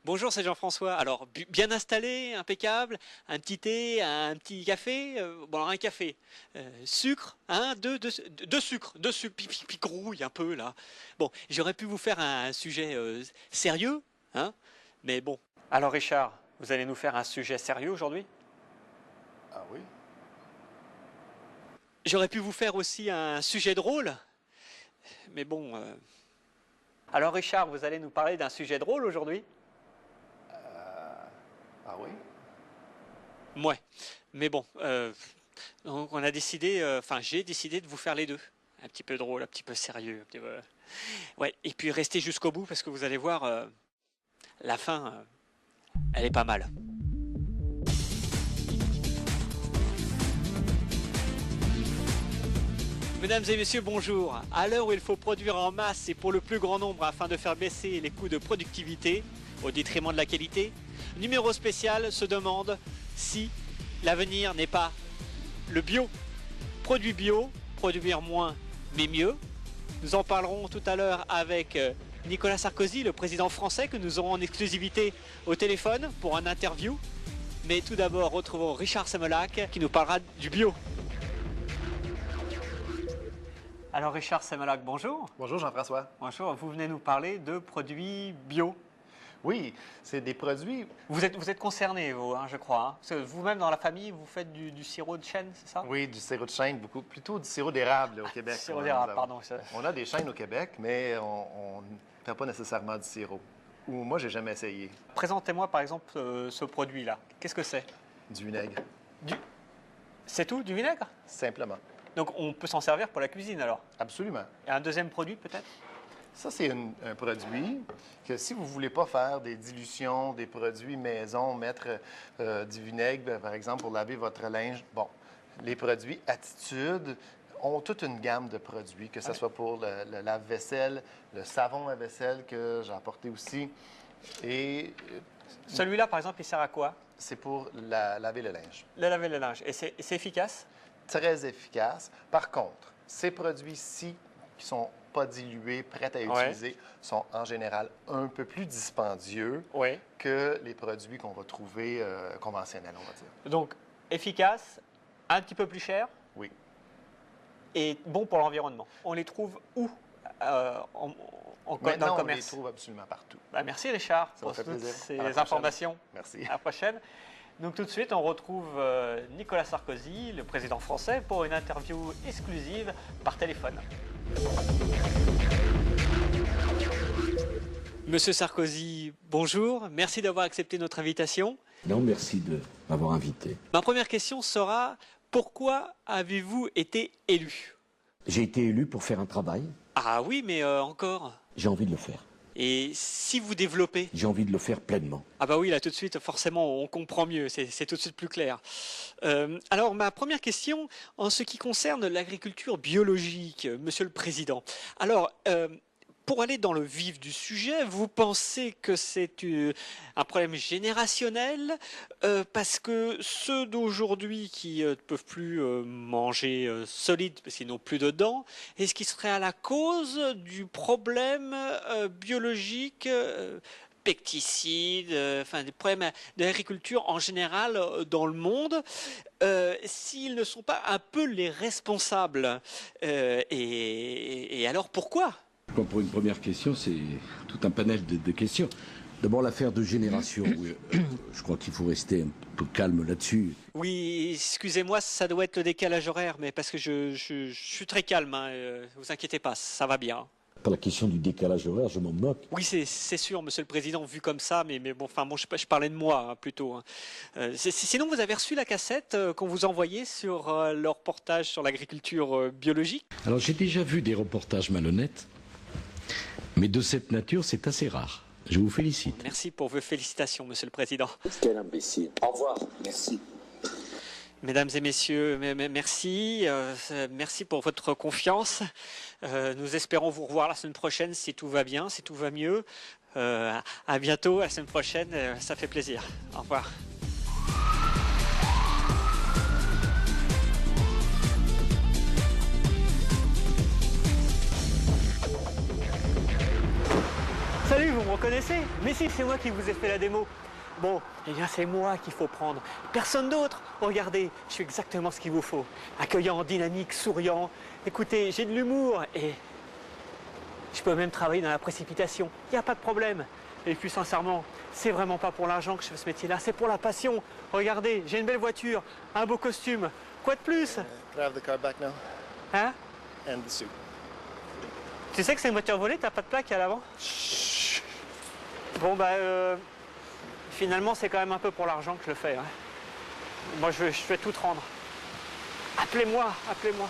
Bonjour, c'est Jean-François. Alors, bien installé, impeccable, un petit thé, un petit café. Bon, alors un café. Sucre, hein, deux sucres, puis grouille un peu là. Bon, j'aurais pu vous faire un sujet sérieux, hein, mais bon. Alors Richard, vous allez nous faire un sujet sérieux aujourd'hui? Ah oui? J'aurais pu vous faire aussi un sujet drôle, mais bon. Alors Richard, vous allez nous parler d'un sujet drôle aujourd'hui? Ah oui? Ouais, mais bon, donc on a décidé, enfin j'ai décidé de vous faire les deux. Un petit peu drôle, un petit peu sérieux. Un petit peu... Ouais, et puis restez jusqu'au bout parce que vous allez voir, la fin, elle est pas mal. Mesdames et messieurs, bonjour. À l'heure où il faut produire en masse et pour le plus grand nombre afin de faire baisser les coûts de productivité au détriment de la qualité, Numéro Spécial se demande si l'avenir n'est pas le bio. Produit bio, produire moins mais mieux. Nous en parlerons tout à l'heure avec Nicolas Sarkozy, le président français, que nous aurons en exclusivité au téléphone pour un interview. Mais tout d'abord, retrouvons Richard Semellac qui nous parlera du bio. Alors Richard Semellac, bonjour. Bonjour Jean-François. Bonjour, vous venez nous parler de produits bio. Oui, c'est des produits... Vous êtes concerné, vous, hein, je crois. Hein. Parce que vous-même, dans la famille, vous faites du sirop de chêne, c'est ça? Oui, du sirop de chêne, plutôt du sirop d'érable au Québec. Sirop d'érable, pardon. On a des chênes au Québec, mais on ne fait pas nécessairement du sirop. Ou moi, j'ai jamais essayé. Présentez-moi, par exemple, ce produit-là. Qu'est-ce que c'est? Du vinaigre. C'est tout, du vinaigre? Simplement. Donc, on peut s'en servir pour la cuisine, alors? Absolument. Et un deuxième produit, peut-être? Ça, c'est un produit que si vous ne voulez pas faire des dilutions, des produits maison, mettre du vinaigre, par exemple, pour laver votre linge, bon, les produits Attitude ont toute une gamme de produits, que ce soit pour le lave-vaisselle, le savon à vaisselle que j'ai apporté aussi. Et celui-là, par exemple, il sert à quoi? C'est pour laver le linge. Laver le linge. Et c'est efficace? Très efficace. Par contre, ces produits-ci qui sont pas dilués, prêts à utiliser, sont en général un peu plus dispendieux que les produits qu'on va trouver conventionnels, on va dire. Donc, efficace, un petit peu plus cher? Oui. Et bon pour l'environnement. On les trouve où dans le commerce? On les trouve absolument partout. Ben, merci Richard pour toutes ces informations. Merci. À la prochaine. Donc tout de suite, on retrouve Nicolas Sarkozy, le président français, pour une interview exclusive par téléphone. Monsieur Sarkozy, bonjour. Merci d'avoir accepté notre invitation. Non, merci de m'avoir invité. Ma première question sera, pourquoi avez-vous été élu? J'ai été élu pour faire un travail. Ah oui, mais encore? J'ai envie de le faire. Et si vous développez? J'ai envie de le faire pleinement. Ah bah oui, là tout de suite, forcément, on comprend mieux, c'est tout de suite plus clair. Alors, ma première question, en ce qui concerne l'agriculture biologique, Monsieur le Président. Alors, pour aller dans le vif du sujet, vous pensez que c'est un problème générationnel parce que ceux d'aujourd'hui qui ne peuvent plus manger solide parce qu'ils n'ont plus de dents, est-ce qui serait à la cause du problème biologique pesticides, enfin des problèmes de l'agriculture en général dans le monde, s'ils ne sont pas un peu les responsables et alors pourquoi? Pour une première question, c'est tout un panel de questions. D'abord, l'affaire de génération. Je crois qu'il faut rester un peu calme là-dessus. Oui, excusez-moi, ça doit être le décalage horaire, mais parce que je suis très calme, hein, vous inquiétez pas, ça va bien. Pas la question du décalage horaire, je m'en moque. Oui, c'est sûr, Monsieur le Président, vu comme ça, mais bon, enfin, bon, je parlais de moi hein, plutôt. Hein. Sinon, vous avez reçu la cassette qu'on vous envoyait sur le reportage sur l'agriculture biologique? Alors, j'ai déjà vu des reportages malhonnêtes, mais de cette nature, c'est assez rare. Je vous félicite. Merci pour vos félicitations, Monsieur le Président. Quel imbécile. Au revoir. Merci. Mesdames et messieurs, merci. Merci pour votre confiance. Nous espérons vous revoir la semaine prochaine si tout va bien, si tout va mieux. À bientôt, à la semaine prochaine. Ça fait plaisir. Au revoir. Salut, vous me reconnaissez? Mais si, c'est moi qui vous ai fait la démo. Bon, eh bien c'est moi qu'il faut prendre. Personne d'autre. Regardez, je suis exactement ce qu'il vous faut. Accueillant, dynamique, souriant. Écoutez, j'ai de l'humour et je peux même travailler dans la précipitation. Il n'y a pas de problème. Et puis sincèrement, c'est vraiment pas pour l'argent que je fais ce métier-là, c'est pour la passion. Regardez, j'ai une belle voiture, un beau costume. Quoi de plus? Can I have the car back now? Hein? And the suit. Tu sais que c'est une voiture volée, t'as pas de plaque à l'avant? Bon bah finalement c'est quand même un peu pour l'argent que je le fais. Hein. Moi je vais tout te rendre. Appelez-moi, appelez-moi.